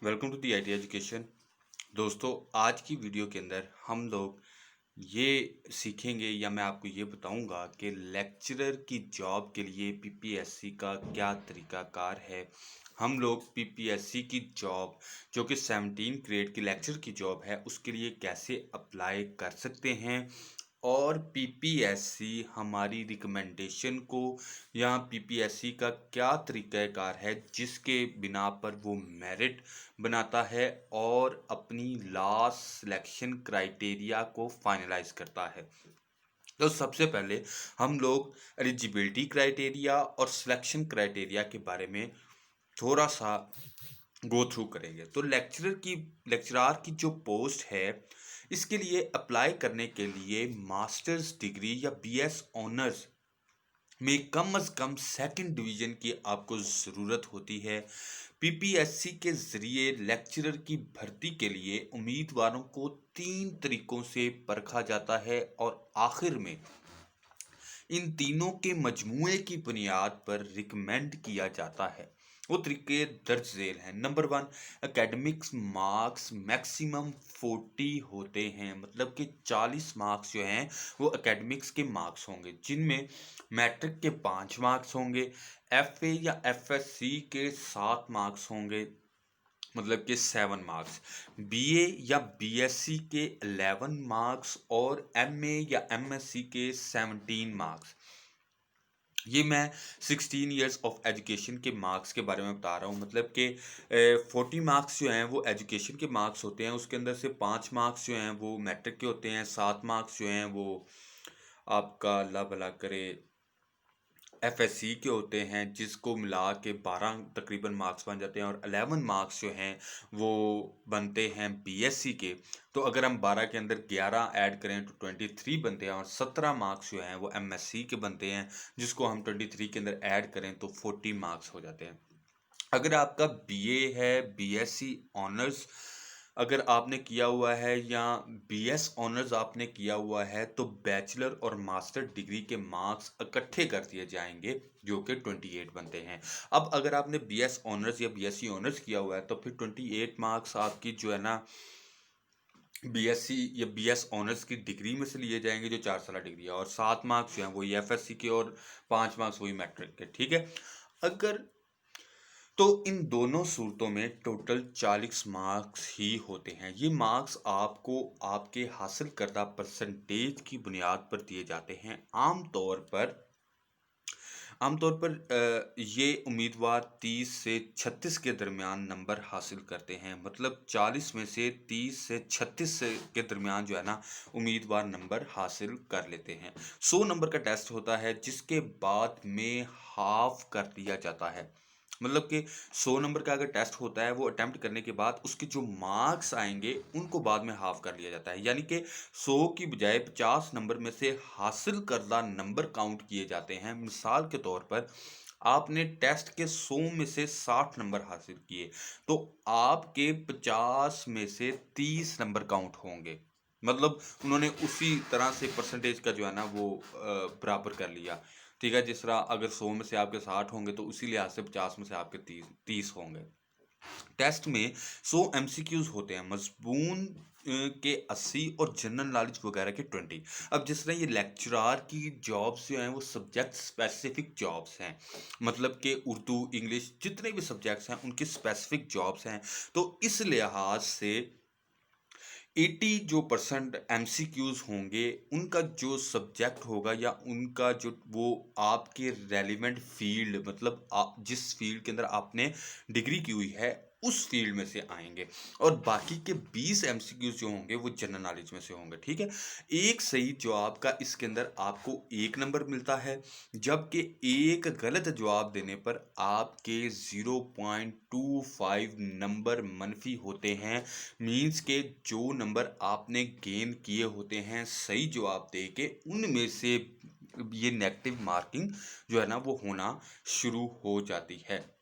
Welcome to the IT education. दोस्तों, आज की वीडियो के अंदर हम लोग ये सीखेंगे या मैं आपको ये बताऊंगा कि लेक्चरर की जॉब के लिए पीपीएससी का क्या तरीकाकार है। हम लोग पीपीएससी की जॉब जो कि 17 ग्रेड की लेक्चर की जॉब है उसके लिए कैसे अप्लाई कर सकते हैं और पीपीएससी हमारी रिकमेंडेशन को या पीपीएससी का क्या तरीक़ाकार है जिसके बिना पर वो मेरिट बनाता है और अपनी लास्ट सिलेक्शन क्राइटेरिया को फाइनलाइज करता है। तो सबसे पहले हम लोग एलिजिबिलिटी क्राइटेरिया और सिलेक्शन क्राइटेरिया के बारे में थोड़ा सा गो थ्रू करेंगे। तो लेक्चरार की जो पोस्ट है इसके लिए अप्लाई करने के लिए मास्टर्स डिग्री या बीएस ऑनर्स में कम से कम सेकंड डिवीजन की आपको ज़रूरत होती है। पीपीएससी के ज़रिए लेक्चरर की भर्ती के लिए उम्मीदवारों को 3 तरीकों से परखा जाता है और आखिर में इन तीनों के मजमूए की बुनियाद पर रिकमेंड किया जाता है। वो तरीके दर्ज झेल हैं। नंबर 1, एकेडमिक्स मार्क्स मैक्सिमम 40 होते हैं, मतलब कि 40 मार्क्स जो हैं वो एकेडमिक्स के मार्क्स होंगे, जिनमें मैट्रिक के 5 मार्क्स होंगे, एफए या एफएससी के 7 मार्क्स होंगे, मतलब कि 7 मार्क्स, बीए या बीएससी के 11 मार्क्स और एमए या एमएससी के 17 मार्क्स। ये मैं 16 ईयर्स ऑफ एजुकेशन के मार्क्स के बारे में बता रहा हूँ। मतलब कि 40 मार्क्स जो हैं वो एजुकेशन के मार्क्स होते हैं, उसके अंदर से 5 मार्क्स जो हैं वो मैट्रिक के होते हैं, 7 मार्क्स जो हैं वो आपका अल्लाह भला करे एफएससी के होते हैं, जिसको मिला के 12 तकरीबन मार्क्स बन जाते हैं और 11 मार्क्स जो हैं वो बनते हैं बीएससी के। तो अगर हम 12 के अंदर 11 ऐड करें तो 23 बनते हैं और 17 मार्क्स जो हैं वो एमएससी के बनते हैं, जिसको हम 23 के अंदर ऐड करें तो 40 मार्क्स हो जाते हैं। अगर आपका बीए है, बीएससी ऑनर्स अगर आपने किया हुआ है या बीएस ऑनर्स आपने किया हुआ है तो बैचलर और मास्टर डिग्री के मार्क्स इकट्ठे कर दिए जाएंगे जो कि 28 बनते हैं। अब अगर आपने बीएस ऑनर्स या बीएससी ऑनर्स किया हुआ है तो फिर 28 मार्क्स आपकी जो है ना बीएससी या बीएस ऑनर्स की डिग्री में से लिए जाएंगे जो 4 साल डिग्री है, और 7 मार्क्स जो हैं वो एफएससी के और 5 मार्क्स वही मैट्रिक के। ठीक है। अगर तो इन दोनों सूरतों में टोटल 40 मार्क्स ही होते हैं। ये मार्क्स आपको आपके हासिल करदा परसेंटेज की बुनियाद पर दिए जाते हैं। आमतौर पर ये उम्मीदवार 30 से 36 के दरमियान नंबर हासिल करते हैं, मतलब 40 में से 30 से 36 के दरमियान जो है ना उम्मीदवार नंबर हासिल कर लेते हैं। 100 नंबर का टेस्ट होता है जिसके बाद में हाफ कर दिया जाता है। मतलब कि 100 नंबर का अगर टेस्ट होता है वो अटेम्प्ट करने के बाद उसके जो मार्क्स आएंगे उनको बाद में हाफ कर लिया जाता है, यानी कि 100 की बजाय 50 नंबर में से हासिल करदा नंबर काउंट किए जाते हैं। मिसाल के तौर पर आपने टेस्ट के 100 में से 60 नंबर हासिल किए तो आपके 50 में से 30 नंबर काउंट होंगे। मतलब उन्होंने उसी तरह से परसेंटेज का जो है ना वो बराबर कर लिया। ठीक है, जिस तरह अगर 100 में से आपके 60 होंगे तो उसी लिहाज से 50 में से आपके 30 होंगे। टेस्ट में 100 एमसीक्यूज होते हैं, मजमून के 80 और जनरल नॉलेज वगैरह के 20। अब जिस तरह ये लेक्चरार की जॉब्स जो हैं वो सब्जेक्ट स्पेसिफिक जॉब्स हैं, मतलब कि उर्दू इंग्लिश जितने भी सब्जेक्ट्स हैं उनकी स्पेसिफिक जॉब्स हैं। तो इस लिहाज से 80 जो परसेंट एमसीक्यूज होंगे उनका जो सब्जेक्ट होगा या उनका जो वो आपके रेलिवेंट फील्ड, मतलब आप जिस फील्ड के अंदर आपने डिग्री की हुई है उस फील्ड में से आएंगे, और बाकी के 20 एमसीक्यूज जो होंगे वो जनरल नॉलेज में से होंगे। ठीक है। एक सही जवाब का इसके अंदर आपको 1 नंबर मिलता है, जबकि एक गलत जवाब देने पर आपके 0.25 नंबर मनफी होते हैं। मीन्स के जो नंबर आपने गेन किए होते हैं सही जवाब दे के उनमें से ये नेगेटिव मार्किंग जो है ना वो होना शुरू हो जाती है।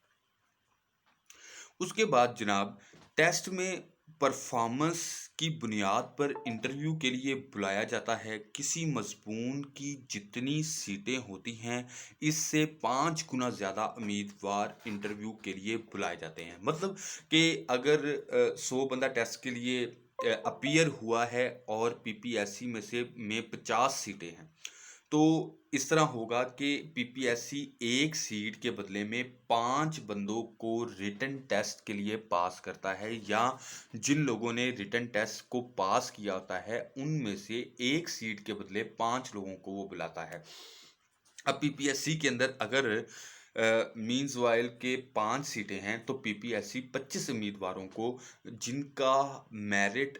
उसके बाद जनाब टेस्ट में परफॉर्मेंस की बुनियाद पर इंटरव्यू के लिए बुलाया जाता है। किसी मज़मून की जितनी सीटें होती हैं, इससे 5 गुना ज़्यादा उम्मीदवार इंटरव्यू के लिए बुलाए जाते हैं। मतलब कि अगर 100 बंदा टेस्ट के लिए अपीयर हुआ है और पीपीएससी में 50 सीटें हैं, तो इस तरह होगा कि पीपीएससी एक सीट के बदले में 5 बंदों को रिटन टेस्ट के लिए पास करता है, या जिन लोगों ने रिटन टेस्ट को पास किया होता है उनमें से एक सीट के बदले 5 लोगों को वो बुलाता है। अब पीपीएससी के अंदर अगर मीन्स वाइल के 5 सीटें हैं, तो पीपीएससी 25 उम्मीदवारों को, जिनका मेरिट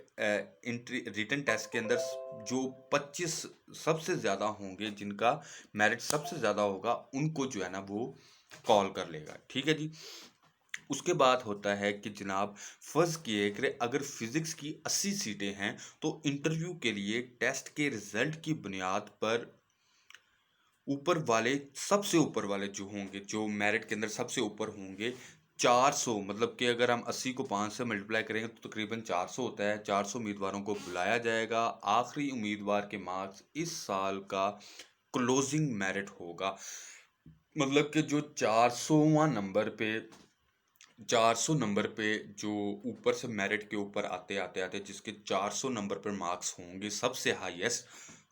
रिटन टेस्ट के अंदर जो 25 सबसे ज़्यादा होंगे, जिनका मेरिट सबसे ज़्यादा होगा, उनको जो है ना वो कॉल कर लेगा। ठीक है जी। उसके बाद होता है कि जनाब, फर्ज किए कि अगर फिजिक्स की 80 सीटें हैं, तो इंटरव्यू के लिए टेस्ट के रिजल्ट की बुनियाद पर ऊपर वाले, सबसे ऊपर वाले जो होंगे, जो मेरिट के अंदर सबसे ऊपर होंगे, 400, मतलब कि अगर हम 80 को 5 से मल्टीप्लाई करेंगे तो तकरीबन 400 होता है। 400 उम्मीदवारों को बुलाया जाएगा। आखिरी उम्मीदवार के मार्क्स इस साल का क्लोजिंग मेरिट होगा। मतलब कि जो 400 नंबर पे जो ऊपर से मेरिट के ऊपर आते आते आते जिसके 400 नंबर पर मार्क्स होंगे सबसे हाईएस्ट,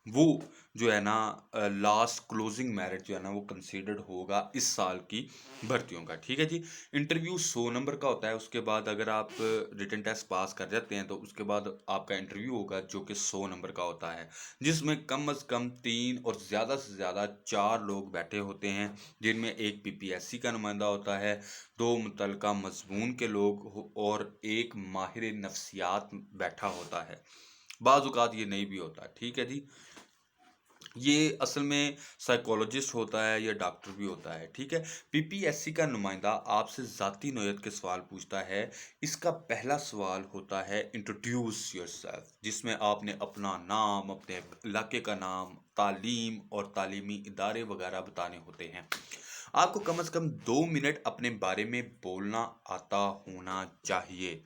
वो जो है ना लास्ट क्लोजिंग मेरिट जो है ना वो कंसीडर्ड होगा इस साल की भर्तियों का। ठीक है जी। इंटरव्यू 100 नंबर का होता है। उसके बाद अगर आप रिटन टेस्ट पास कर जाते हैं, तो उसके बाद आपका इंटरव्यू होगा जो कि 100 नंबर का होता है, जिसमें कम अज़ कम 3 और ज़्यादा से ज़्यादा 4 लोग बैठे होते हैं, जिनमें एक पीपीएससी का नुमाइंदा होता है, 2 मुतलका मज़मून के लोग और एक माहिर नफ्सियात बैठा होता है। बाज़ औक़ात ये नहीं भी होता। ठीक है जी। ये असल में साइकोलॉजिस्ट होता है या डॉक्टर भी होता है। ठीक है। पीपीएससी का नुमाइंदा आपसे ज़ाती नौयत के सवाल पूछता है। इसका पहला सवाल होता है इंट्रोड्यूस योरसेल्फ, जिसमें आपने अपना नाम, अपने इलाके का नाम, तालीम और तालीमी इदारे वगैरह बताने होते हैं। आपको कम से कम 2 मिनट अपने बारे में बोलना आता होना चाहिए।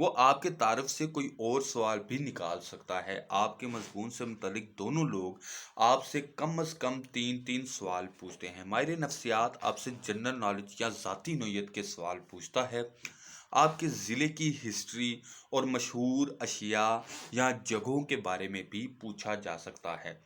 वो आपके तारफ से कोई और सवाल भी निकाल सकता है। आपके मजमून से मुतलिक दोनों लोग आपसे कम से कम 3-3 सवाल पूछते हैं। माहिर नफ्सियात आपसे जनरल नॉलेज या ज़ाती नौयत के सवाल पूछता है। आपके ज़िले की हिस्ट्री और मशहूर अशिया या जगहों के बारे में भी पूछा जा सकता है।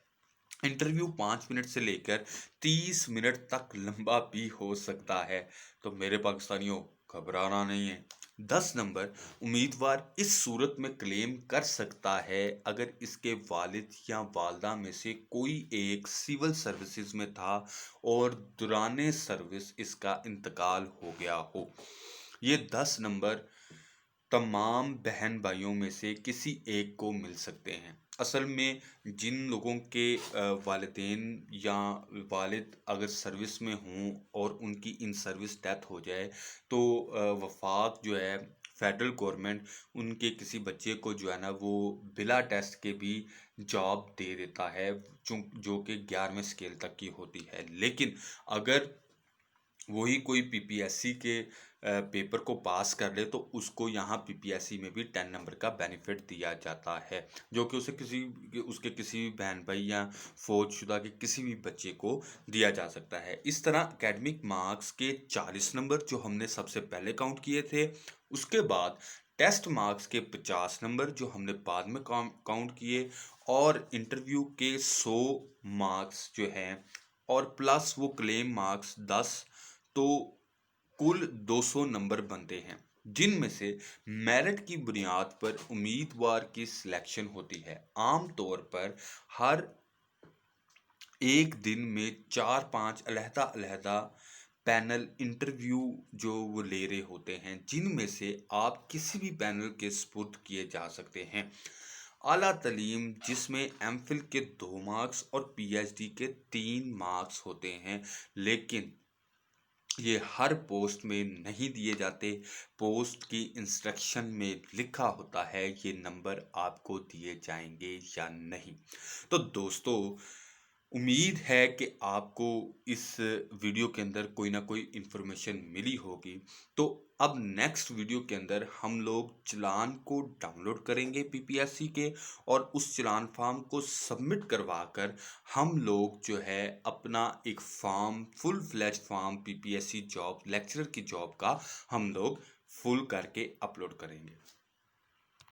इंटरव्यू 5 मिनट से लेकर 30 मिनट तक लंबा भी हो सकता है। तो मेरे पाकिस्तानियों, घबराना नहीं है। 10 नंबर, उम्मीदवार इस सूरत में क्लेम कर सकता है अगर इसके वालिद या वालदा में से कोई एक सिविल सर्विसेज में था और दौरान सर्विस इसका इंतकाल हो गया हो। ये 10 नंबर तमाम बहन भाइयों में से किसी एक को मिल सकते हैं। असल में जिन लोगों के वालिदैन या वालिद अगर सर्विस में हों और उनकी इन सर्विस डेथ हो जाए, तो वफाक जो है, फेडरल गवर्नमेंट उनके किसी बच्चे को जो है ना वो बिला टेस्ट के भी जॉब दे देता है, जो कि 11वें स्केल तक की होती है। लेकिन अगर वही कोई पीपीएससी के पेपर को पास कर ले, तो उसको यहाँ पीपीएससी में भी 10 नंबर का बेनिफिट दिया जाता है, जो कि उसके किसी भी बहन भाई या फौजशुदा के किसी भी बच्चे को दिया जा सकता है। इस तरह एकेडमिक मार्क्स के 40 नंबर जो हमने सबसे पहले काउंट किए थे, उसके बाद टेस्ट मार्क्स के 50 नंबर जो हमने बाद में काउंट किए, और इंटरव्यू के 100 मार्क्स जो हैं, और प्लस वो क्लेम मार्क्स 10, तो कुल 200 नंबर बनते हैं, जिनमें से मेरिट की बुनियाद पर उम्मीदवार की सिलेक्शन होती है। आम तौर पर हर एक दिन में 4-5 अलहदा-अलहदा पैनल इंटरव्यू जो वो ले रहे होते हैं, जिनमें से आप किसी भी पैनल के सुपुर्द किए जा सकते हैं। आला तालीम, जिसमें एमफिल के 2 मार्क्स और पीएचडी के 3 मार्क्स होते हैं, लेकिन ये हर पोस्ट में नहीं दिए जाते। पोस्ट की इंस्ट्रक्शन में लिखा होता है ये नंबर आपको दिए जाएंगे या नहीं। तो दोस्तों, उम्मीद है कि आपको इस वीडियो के अंदर कोई ना कोई इन्फॉर्मेशन मिली होगी। तो अब नेक्स्ट वीडियो के अंदर हम लोग चालान को डाउनलोड करेंगे पीपीएससी के, और उस चालान फॉर्म को सबमिट करवा कर हम लोग जो है अपना एक form, full flash form PPSC job lecturer की जॉब का हम लोग फुल करके अपलोड करेंगे।